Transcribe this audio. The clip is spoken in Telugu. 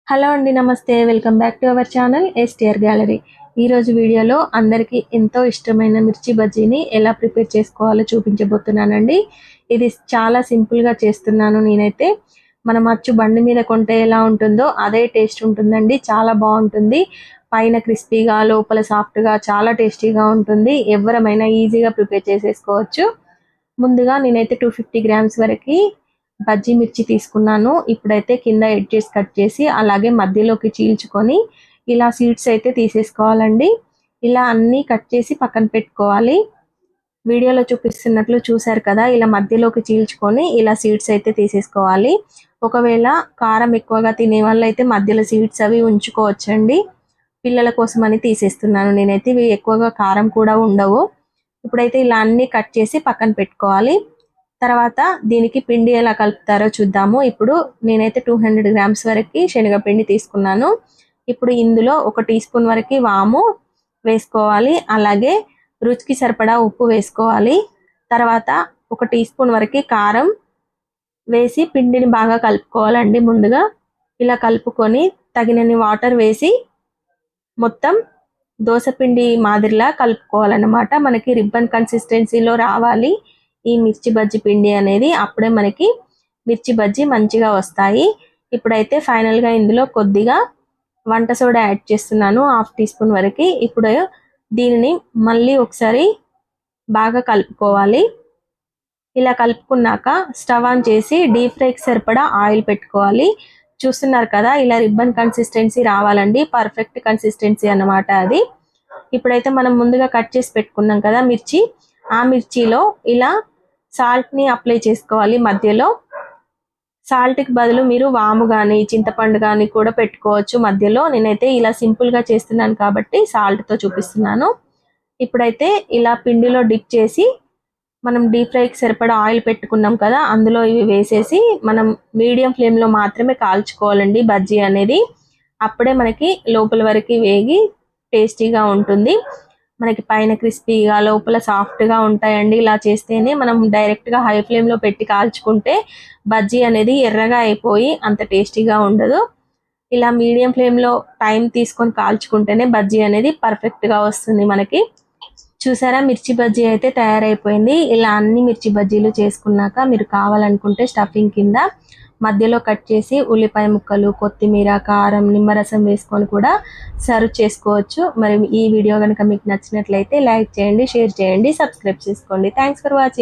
హలో అండి, నమస్తే. Welcome back to our channel STR gallery. ఈరోజు వీడియోలో అందరికీ ఎంతో ఇష్టమైన మిర్చి బజ్జీని ఎలా ప్రిపేర్ చేసుకోవాలో చూపించబోతున్నానండి. ఇది చాలా సింపుల్గా చేస్తున్నాను నేనైతే. మనం అచ్చు బండి మీద కొంటే ఎలా ఉంటుందో అదే టేస్ట్ ఉంటుందండి. చాలా బాగుంటుంది. పైన క్రిస్పీగా, లోపల సాఫ్ట్గా, చాలా టేస్టీగా ఉంటుంది. ఎవరమైనా ఈజీగా ప్రిపేర్ చేసేసుకోవచ్చు. ముందుగా నేనైతే 250 గ్రామ్స్ వరకు బజ్జీ మిర్చి తీసుకున్నాను. ఇప్పుడైతే కింద ఎడ్జెస్ కట్ చేసి అలాగే మధ్యలోకి చీల్చుకొని ఇలా సీడ్స్ అయితే తీసేసుకోవాలండి. ఇలా అన్నీ కట్ చేసి పక్కన పెట్టుకోవాలి. వీడియోలో చూపిస్తున్నట్లు చూసారు కదా, ఇలా మధ్యలోకి చీల్చుకొని ఇలా సీడ్స్ అయితే తీసేసుకోవాలి. ఒకవేళ కారం ఎక్కువగా తినే వాళ్ళైతే మధ్యలో సీడ్స్ అవి ఉంచుకోవచ్చండి. పిల్లల కోసం అని తీసేస్తున్నాను నేనైతే. ఇవి ఎక్కువగా కారం కూడా ఉండవు. ఇప్పుడైతే ఇలా అన్నీ కట్ చేసి పక్కన పెట్టుకోవాలి. తర్వాత దీనికి పిండి ఎలా కలుపుతారో చూద్దాము. ఇప్పుడు నేనైతే 200 గ్రామ్స్ వరకు శనగపిండి తీసుకున్నాను. ఇప్పుడు ఇందులో 1 టీ స్పూన్ వరకు వాము వేసుకోవాలి. అలాగే రుచికి సరిపడా ఉప్పు వేసుకోవాలి. తర్వాత 1 టీ స్పూన్ వరకు కారం వేసి పిండిని బాగా కలుపుకోవాలండి. ముందుగా ఇలా కలుపుకొని తగినన్ని వాటర్ వేసి మొత్తం దోసపిండి మాదిరిలా కలుపుకోవాలన్నమాట. మనకి రిబ్బన్ కన్సిస్టెన్సీలో రావాలి ఈ మిర్చి బజ్జీ పిండి అనేది. అప్పుడే మనకి మిర్చి బజ్జీ మంచిగా వస్తాయి. ఇప్పుడైతే ఫైనల్గా ఇందులో కొద్దిగా వంట సోడా యాడ్ చేస్తున్నాను, 1/2 టీ స్పూన్ వరకు. ఇప్పుడు దీనిని మళ్ళీ ఒకసారి బాగా కలుపుకోవాలి. ఇలా కలుపుకున్నాక స్టవ్ ఆన్ చేసి డీప్ ఫ్రైకి సరిపడా ఆయిల్ పెట్టుకోవాలి. చూస్తున్నారు కదా, ఇలా రిబ్బన్ కన్సిస్టెన్సీ రావాలండి. పర్ఫెక్ట్ కన్సిస్టెన్సీ అన్నమాట అది. ఇప్పుడైతే మనం ముందుగా కట్ చేసి పెట్టుకున్నాం కదా మిర్చి, ఆ మిర్చిలో ఇలా సాల్ట్ని అప్లై చేసుకోవాలి. మధ్యలో సాల్ట్కి బదులు మీరు వాము కానీ చింతపండు కానీ కూడా పెట్టుకోవచ్చు మధ్యలో. నేనైతే ఇలా సింపుల్గా చేస్తున్నాను కాబట్టి సాల్ట్తో చూపిస్తున్నాను. ఇప్పుడైతే ఇలా పిండిలో డిప్ చేసి మనం డీప్ ఫ్రైకి సరిపడా ఆయిల్ పెట్టుకున్నాం కదా, అందులో ఇవి వేసేసి మనం మీడియం ఫ్లేమ్లో మాత్రమే కాల్చుకోవాలండి బజ్జీ అనేది. అప్పుడే మనకి లోపల వరకు వేగి టేస్టీగా ఉంటుంది. మనకి పైన క్రిస్పీగా లోపల సాఫ్ట్గా ఉంటాయండి. ఇలా చేస్తేనే. మనం డైరెక్ట్గా హై ఫ్లేమ్లో పెట్టి కాల్చుకుంటే బజ్జీ అనేది ఎర్రగా అయిపోయి అంత టేస్టీగా ఉండదు. ఇలా మీడియం ఫ్లేమ్లో టైం తీసుకొని కాల్చుకుంటేనే బజ్జీ అనేది పర్ఫెక్ట్గా వస్తుంది మనకి. చూసారా, మిర్చి బజ్జీ అయితే తయారైపోయింది. ఇలా అన్ని మిర్చి బజ్జీలు చేసుకున్నాక మీరు కావాలనుకుంటే స్టఫింగ్ కింద మధ్యలో కట్ చేసి ఉల్లిపాయ ముక్కలు, కొత్తిమీర, కారం, నిమ్మరసం వేసుకొని కూడా సర్వ్ చేసుకోవచ్చు. మరి ఈ వీడియో కనుక మీకు నచ్చినట్లయితే లైక్ చేయండి, షేర్ చేయండి, సబ్స్క్రైబ్ చేసుకోండి. Thanks for watching.